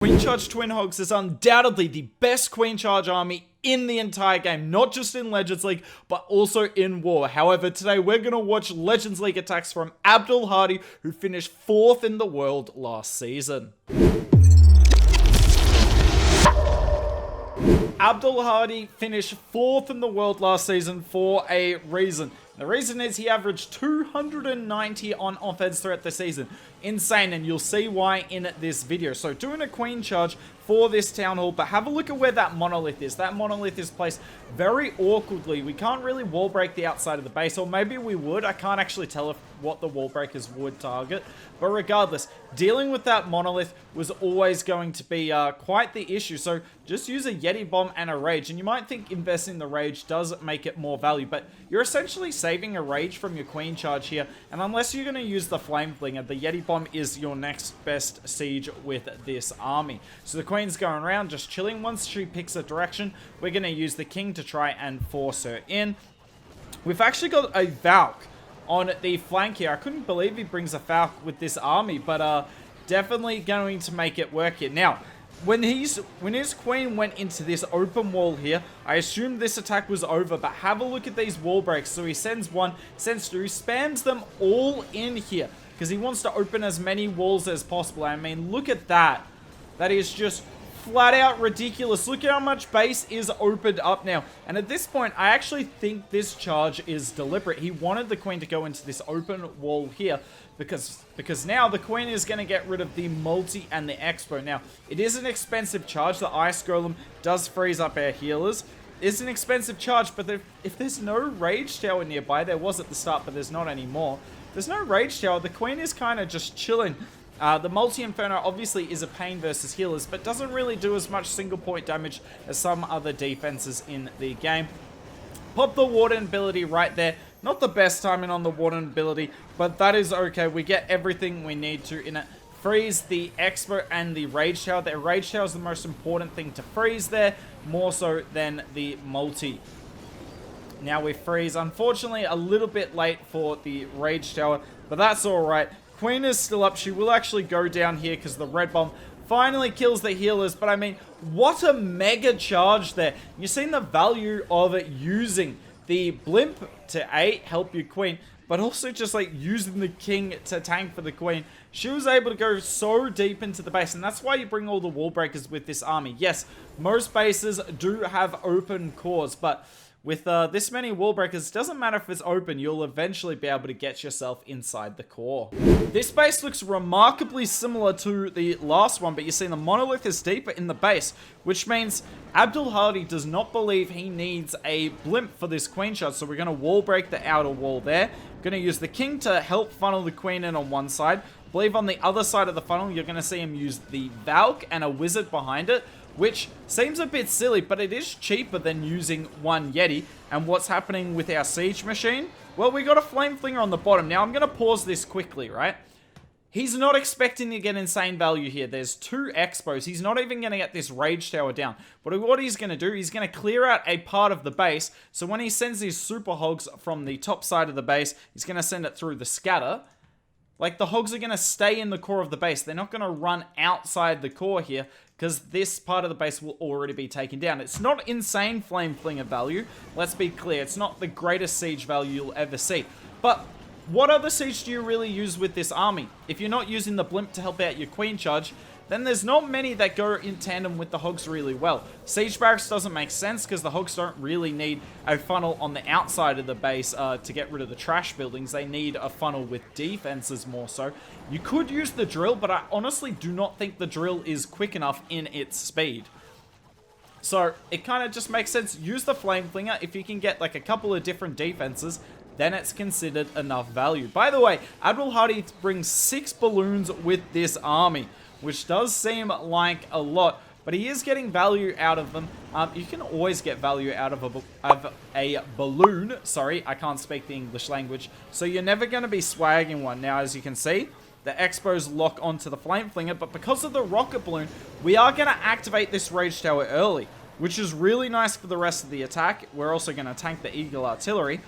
Queen Charge Twin Hogs is undoubtedly the best Queen Charge army in the entire game, not just in Legends League, but also in War. However, today we're going to watch Legends League attacks from Abd Alhady, who finished 4th in the world last season. Abd Alhady finished 4th in the world last season for a reason. The reason is he averaged 290 on offense throughout the season. Insane, and you'll see why in this video. So doing a Queen Charge for this Town Hall, but have a look at where that monolith is. That monolith is placed very awkwardly. We can't really wall break the outside of the base, or maybe we would. I can't actually tell what the wall breakers would target. But regardless, dealing with that monolith was always going to be quite the issue. So just use a Yeti Bomb and a Rage. And you might think investing the Rage does make it more value, but you're essentially saving a Rage from your Queen Charge here. And unless you're going to use the Flame Flinger, the Yeti Bomb is your next best siege with this army. So the Queen's going around just chilling. Once she picks a direction, we're going to use the King to try and force her in. We've actually got a Valk on the flank here. I couldn't believe he brings a Falc with this army, but definitely going to make it work here. Now, when his queen went into this open wall here, I assumed this attack was over, but have a look at these wall breaks. So he sends one, sends two, spams them all in here because he wants to open as many walls as possible. I mean, look at that. That is just flat out ridiculous. Look at how much base is opened up now. And at this point, I actually think this charge is deliberate. He wanted the queen to go into this open wall here because now the queen is going to get rid of the multi and the expo. Now, it is an expensive charge. The ice golem does freeze up our healers. It's an expensive charge, but if there's no rage tower nearby, there was at the start, but there's not anymore. There's no rage tower. The queen is kind of just chilling. The multi-inferno obviously is a pain versus healers, but doesn't really do as much single point damage as some other defenses in the game. Pop the Warden ability right there. Not the best timing on the Warden ability, but that is okay. We get everything we need to in it. Freeze the Expo and the Rage Tower. The Rage Tower is the most important thing to freeze there, more so than the multi. Now we freeze. Unfortunately, a little bit late for the Rage Tower, but that's alright. Queen is still up. She will actually go down here because the red bomb finally kills the healers. But I mean, what a mega charge there. You've seen the value of it using the blimp to help your queen, but also just like using the king to tank for the queen. She was able to go so deep into the base, and that's why you bring all the wall breakers with this army. Yes, most bases do have open cores, but with this many wall breakers, it doesn't matter if it's open, you'll eventually be able to get yourself inside the core. This base looks remarkably similar to the last one, but you see the monolith is deeper in the base, which means Abd Alhady does not believe he needs a blimp for this queen shot, so we're going to wall break the outer wall there. We're going to use the king to help funnel the queen in on one side. I believe on the other side of the funnel, you're going to see him use the Valk and a wizard behind it, which seems a bit silly, but it is cheaper than using one Yeti. And what's happening with our siege machine? Well, we got a flame flinger on the bottom. Now, I'm going to pause this quickly, right? He's not expecting to get insane value here. There's 2 expos. He's not even going to get this rage tower down. But what he's going to do, he's going to clear out a part of the base. So when he sends these super hogs from the top side of the base, he's going to send it through the scatter. Like, the hogs are going to stay in the core of the base. They're not going to run outside the core here, because this part of the base will already be taken down. It's not insane flame flinger value. Let's be clear. It's not the greatest siege value you'll ever see. But what other siege do you really use with this army? If you're not using the blimp to help out your queen charge, then there's not many that go in tandem with the hogs really well. Siege barracks doesn't make sense because the hogs don't really need a funnel on the outside of the base to get rid of the trash buildings. They need a funnel with defenses more so. You could use the drill, but I honestly do not think the drill is quick enough in its speed. So it kind of just makes sense. Use the flame flinger. If you can get like a couple of different defenses, then it's considered enough value. By the way, Abd Alhady brings 6 balloons with this army, which does seem like a lot, but he is getting value out of them. You can always get value out of a balloon. Sorry, I can't speak the English language. So you're never going to be swagging one. Now, as you can see, the expos lock onto the flame flinger, but because of the rocket balloon, we are going to activate this rage tower early, which is really nice for the rest of the attack. We're also going to tank the eagle artillery,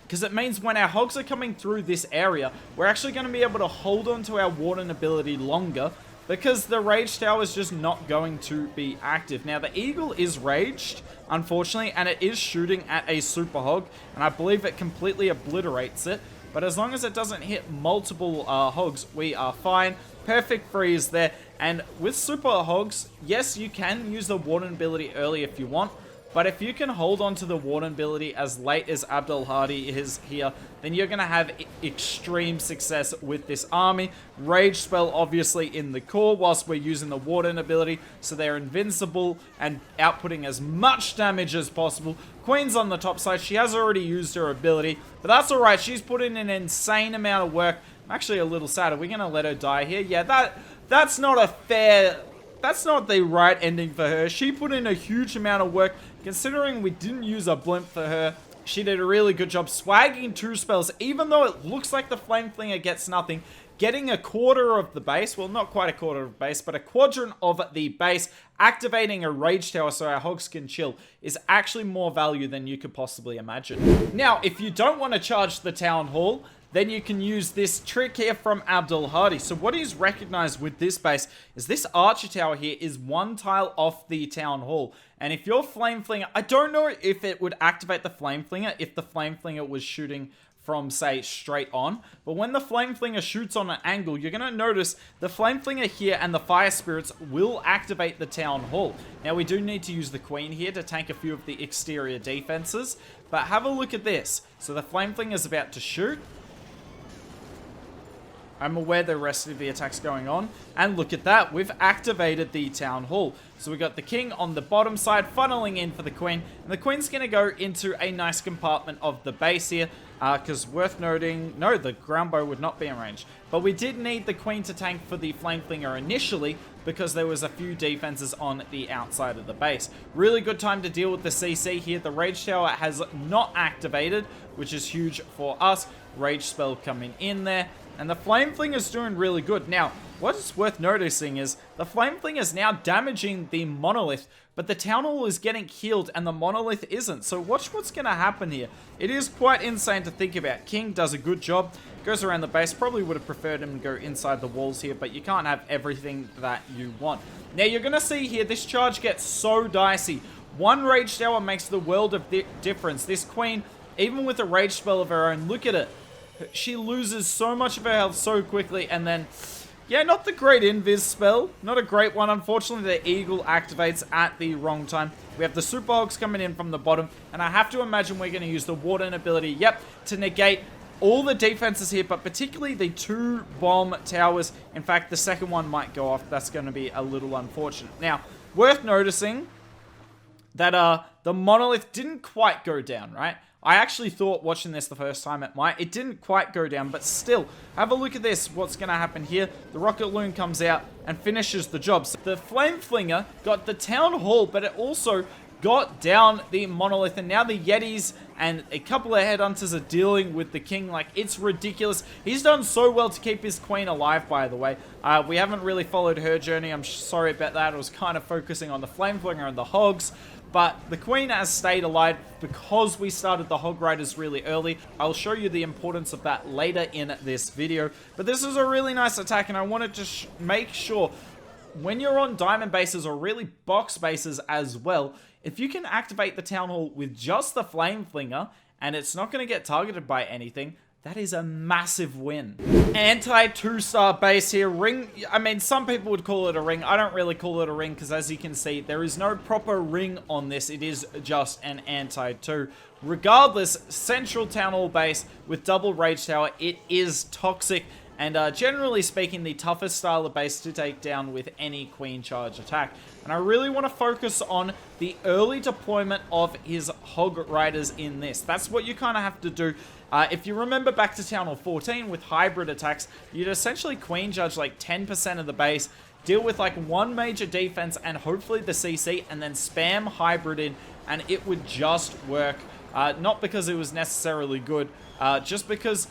because it means when our hogs are coming through this area, we're actually going to be able to hold on to our warden ability longer because the Rage Tower is just not going to be active. Now, the Eagle is raged, unfortunately, and it is shooting at a Super Hog, and I believe it completely obliterates it. But as long as it doesn't hit multiple Hogs, we are fine. Perfect freeze there. And with Super Hogs, yes, you can use the Warden ability early if you want. But if you can hold on to the Warden ability as late as Abd Alhady is here, then you're going to have extreme success with this army. Rage spell obviously in the core whilst we're using the Warden ability, so they're invincible and outputting as much damage as possible. Queen's on the top side. She has already used her ability, but that's alright. She's put in an insane amount of work. I'm actually a little sad. Are we going to let her die here? Yeah, that's not a fair... That's not the right ending for her. She put in a huge amount of work. Considering we didn't use a blimp for her, she did a really good job swagging 2 spells. Even though it looks like the Flame Flinger gets nothing, getting a quarter of the base, well, not quite a quarter of the base, but a quadrant of the base, activating a Rage Tower so our Hogs can chill, is actually more value than you could possibly imagine. Now, if you don't want to charge the Town Hall, then you can use this trick here from Abd Alhady. So what he's recognized with this base is this Archer Tower here is 1 tile off the Town Hall. And if your Flame Flinger, I don't know if it would activate the Flame Flinger if the Flame Flinger was shooting from, say, straight on. But when the Flame Flinger shoots on an angle, you're going to notice the Flame Flinger here and the Fire Spirits will activate the Town Hall. Now, we do need to use the Queen here to tank a few of the exterior defenses. But have a look at this. So the Flame Flinger is about to shoot. I'm aware the rest of the attack's going on. And look at that, we've activated the Town Hall. So we got the King on the bottom side, funneling in for the Queen. And the Queen's going to go into a nice compartment of the base here. Because worth noting, no, the ground bow would not be in range. But we did need the Queen to tank for the Flame Flinger initially, because there was a few defenses on the outside of the base. Really good time to deal with the CC here. The Rage Tower has not activated, which is huge for us. Rage spell coming in there. And the Flame Flinger is doing really good. Now, what is worth noticing is the Flame Flinger is now damaging the Monolith, but the Town Hall is getting healed and the Monolith isn't. So watch what's going to happen here. It is quite insane to think about. King does a good job. Goes around the base. Probably would have preferred him to go inside the walls here, but you can't have everything that you want. Now, you're going to see here, this charge gets so dicey. 1 Rage Tower makes the world of difference. This Queen, even with a Rage spell of her own, look at it. She loses so much of her health so quickly, and then, yeah, not the great invis spell. Not a great one. Unfortunately, the Eagle activates at the wrong time. We have the Super Hogs coming in from the bottom, and I have to imagine we're going to use the Warden ability, yep, to negate all the defenses here, but particularly the 2 bomb towers. In fact, the second one might go off. That's going to be a little unfortunate. Now, worth noticing that the Monolith didn't quite go down, right? I actually thought watching this the first time it might. It didn't quite go down, but still, have a look at this. What's going to happen here? The Rocket Loon comes out and finishes the job. So the Flame Flinger got the Town Hall, but it also got down the Monolith, and now the Yetis and a couple of Headhunters are dealing with the King. Like, it's ridiculous. He's done so well to keep his Queen alive, by the way. We haven't really followed her journey. I'm sorry about that. I was kind of focusing on the Flame Flinger and the Hogs. But the Queen has stayed alive because we started the Hog Riders really early. I'll show you the importance of that later in this video. But this is a really nice attack, and I wanted to make sure when you're on diamond bases, or really box bases as well, if you can activate the Town Hall with just the Flame Flinger, and it's not going to get targeted by anything, that is a massive win. Anti-2-star base here. Ring, I mean, some people would call it a ring. I don't really call it a ring because, as you can see, there is no proper ring on this. It is just an anti-2. Regardless, central Town Hall base with double Rage Tower, it is toxic. And generally speaking, the toughest style of base to take down with any Queen Charge attack. And I really want to focus on the early deployment of his Hog Riders in this. That's what you kind of have to do. If you remember back to Town Hall 14 with hybrid attacks, you'd essentially Queen Judge like 10% of the base, deal with like 1 major defense and hopefully the CC, and then spam hybrid in, and it would just work. Not because it was necessarily good, just because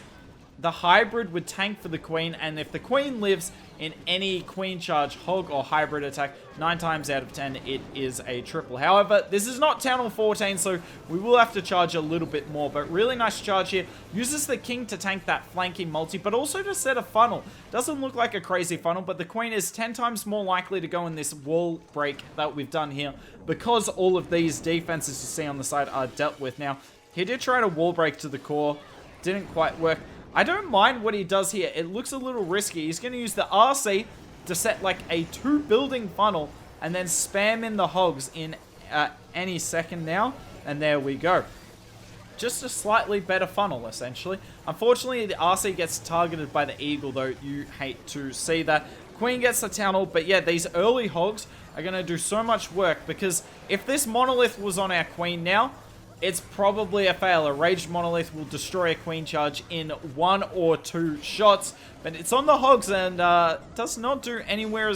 the hybrid would tank for the queen, and if the queen lives in any queen charge hog or hybrid attack, 9 times out of 10 it is a triple. However, this is not Town Hall 14, so we will have to charge a little bit more, but really nice charge here. Uses the king to tank that flanking multi, but also to set a funnel. Doesn't look like a crazy funnel, but the queen is 10 times more likely to go in this wall break that we've done here, because all of these defenses you see on the side are dealt with. Now, he did try to wall break to the core, didn't quite work. I don't mind what he does here. It looks a little risky. He's going to use the RC to set like a 2-building funnel and then spam in the hogs in any second now. And there we go. Just a slightly better funnel, essentially. Unfortunately, the RC gets targeted by the eagle, though. You hate to see that. Queen gets the town hall, but yeah, these early hogs are going to do so much work, because if this monolith was on our queen now, it's probably a fail. A raged monolith will destroy a queen charge in 1 or 2 shots. But it's on the hogs and does not do anywhere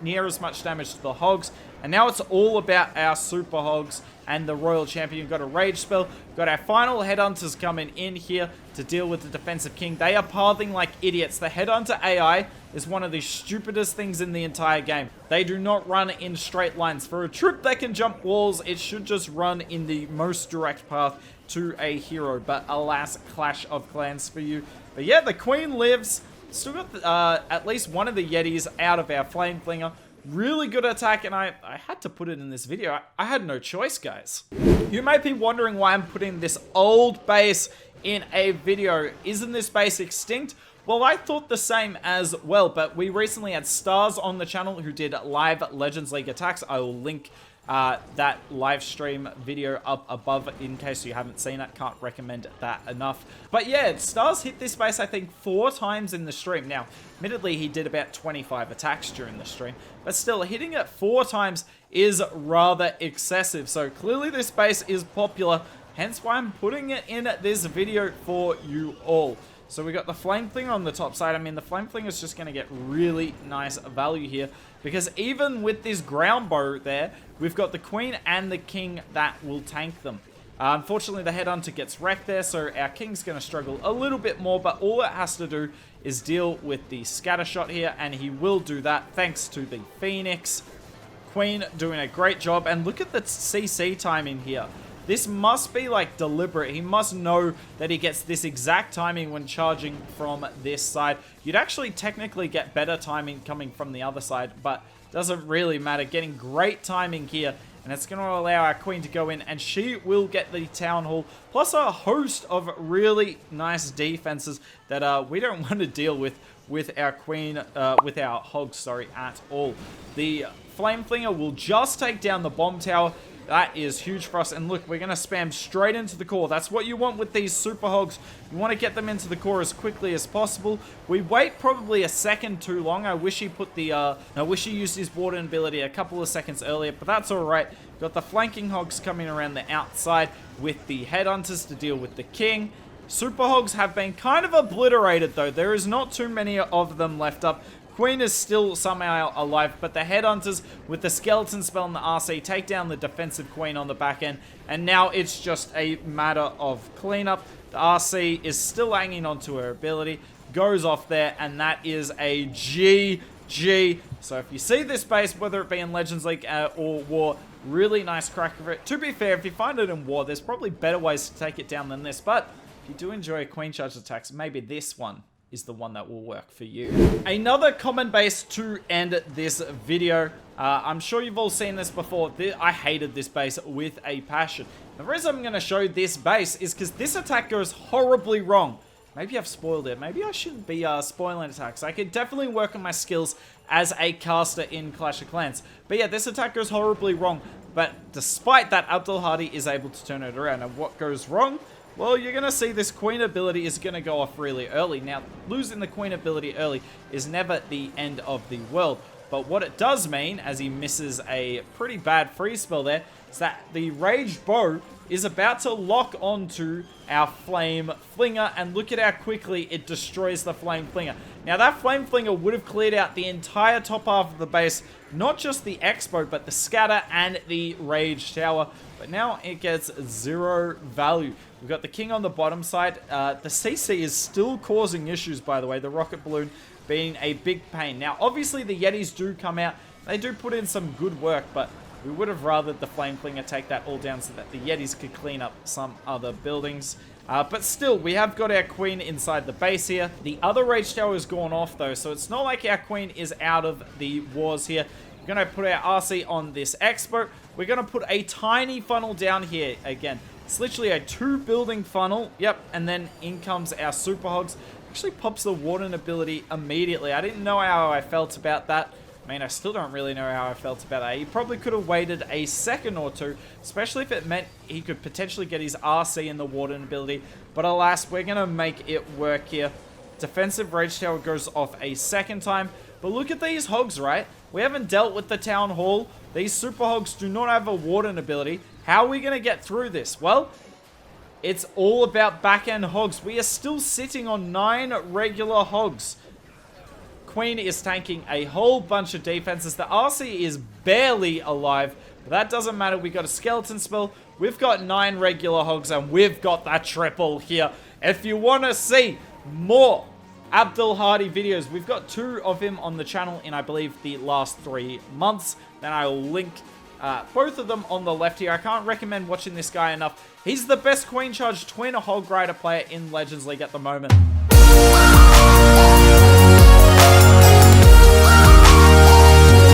near as much damage to the hogs. And now it's all about our super hogs and the royal champion. We've got a rage spell. We've got our final headhunters coming in here to deal with the defensive king. They are pathing like idiots. The headhunter AI is one of the stupidest things in the entire game. They do not run in straight lines. For a troop that can jump walls, it should just run in the most direct path to a hero. But alas, Clash of Clans for you. But yeah, the queen lives. Still got at least one of the Yetis out of our flame flinger. Really good attack, and I had to put it in this video. I had no choice, guys. You may be wondering why I'm putting this old base in a video. Isn't this base extinct? Well, I thought the same as well, but we recently had Stars on the channel who did live Legends League attacks. I will link that live stream video up above in case you haven't seen it. Can't recommend that enough. But yeah, Stars hit this base I think 4 times in the stream. Now, admittedly, he did about 25 attacks during the stream, but still, hitting it 4 times is rather excessive. So clearly this base is popular, hence why I'm putting it in this video for you all. So we got the flame flinger on the top side. I mean, the flame flinger is just going to get really nice value here, because even with this ground bow there, we've got the queen and the king that will tank them. Unfortunately, the headhunter gets wrecked there, so our king's going to struggle a little bit more, but all it has to do is deal with the scatter shot here, and he will do that thanks to the Phoenix. Queen doing a great job, and look at the CC timing here. This must be like deliberate. He must know that he gets this exact timing when charging from this side. You'd actually technically get better timing coming from the other side, but doesn't really matter. Getting great timing here, and it's going to allow our queen to go in, and she will get the town hall, plus a host of really nice defenses that we don't want to deal with our queen, with our hogs, sorry, at all. The flame flinger will just take down the bomb tower. That is huge for us. And look, we're going to spam straight into the core. That's what you want with these super hogs. You want to get them into the core as quickly as possible. We wait probably a second too long. I wish he put the, I wish he used his warden ability a couple of seconds earlier, but that's all right. Got the flanking hogs coming around the outside with the headhunters to deal with the king. Super hogs have been kind of obliterated though. There is not too many of them left up. Queen is still somehow alive, but the headhunters with the skeleton spell and the RC take down the defensive queen on the back end, and now it's just a matter of cleanup. The RC is still hanging on to her ability, goes off there, and that is a GG. So if you see this base, whether it be in Legends League or War, really nice crack of it. To be fair, if you find it in War, there's probably better ways to take it down than this, but if you do enjoy queen charge attacks, maybe this one is the one that will work for you. Another common base to end this video. I'm sure you've all seen this before. I hated this base with a passion. The reason I'm going to show this base is because this attack goes horribly wrong. Maybe I've spoiled it. Maybe I shouldn't be spoiling attacks. I could definitely work on my skills as a caster in Clash of Clans. But yeah, this attack goes horribly wrong. But despite that, Abd Alhady is able to turn it around. And what goes wrong? Well, you're going to see this queen ability is going to go off really early. Now, losing the queen ability early is never the end of the world. But what it does mean, as he misses a pretty bad free spell there, is that the Raged Bow is about to lock onto our Flame Flinger, and look at how quickly it destroys the Flame Flinger. Now that Flame Flinger would have cleared out the entire top half of the base, not just the Expo, but the Scatter and the Rage Tower, but now it gets 0 value. We've got the King on the bottom side. The CC is still causing issues, by the way, the Rocket Balloon being a big pain. Now obviously the Yetis do come out, they do put in some good work, but we would have rathered the Flame Flinger take that all down so that the Yetis could clean up some other buildings. But still, we have got our Queen inside the base here. The other Rage Tower has gone off though, so it's not like our Queen is out of the wars here. We're going to put our RC on this Expo. We're going to put a tiny funnel down here again. It's literally a 2-building funnel. Yep, and then in comes our Super Hogs. Actually pops the Warden ability immediately. I didn't know how I felt about that. I mean, I still don't really know how I felt about that. He probably could have waited a second or two, especially if it meant he could potentially get his RC in the Warden ability. But alas, we're going to make it work here. Defensive Rage Tower goes off a second time. But look at these Hogs, right? We haven't dealt with the Town Hall. These Super Hogs do not have a Warden ability. How are we going to get through this? Well, it's all about back-end Hogs. We are still sitting on 9 regular Hogs. Queen is tanking a whole bunch of defenses. The RC is barely alive. But that doesn't matter. We got a skeleton spell. We've got 9 regular Hogs, and we've got that triple here. If you want to see more Abd Alhady videos, we've got 2 of him on the channel in, I believe, the last 3 months. Then I will link both of them on the left here. I can't recommend watching this guy enough. He's the best Queen Charge Twin Hog Rider player in Legends League at the moment.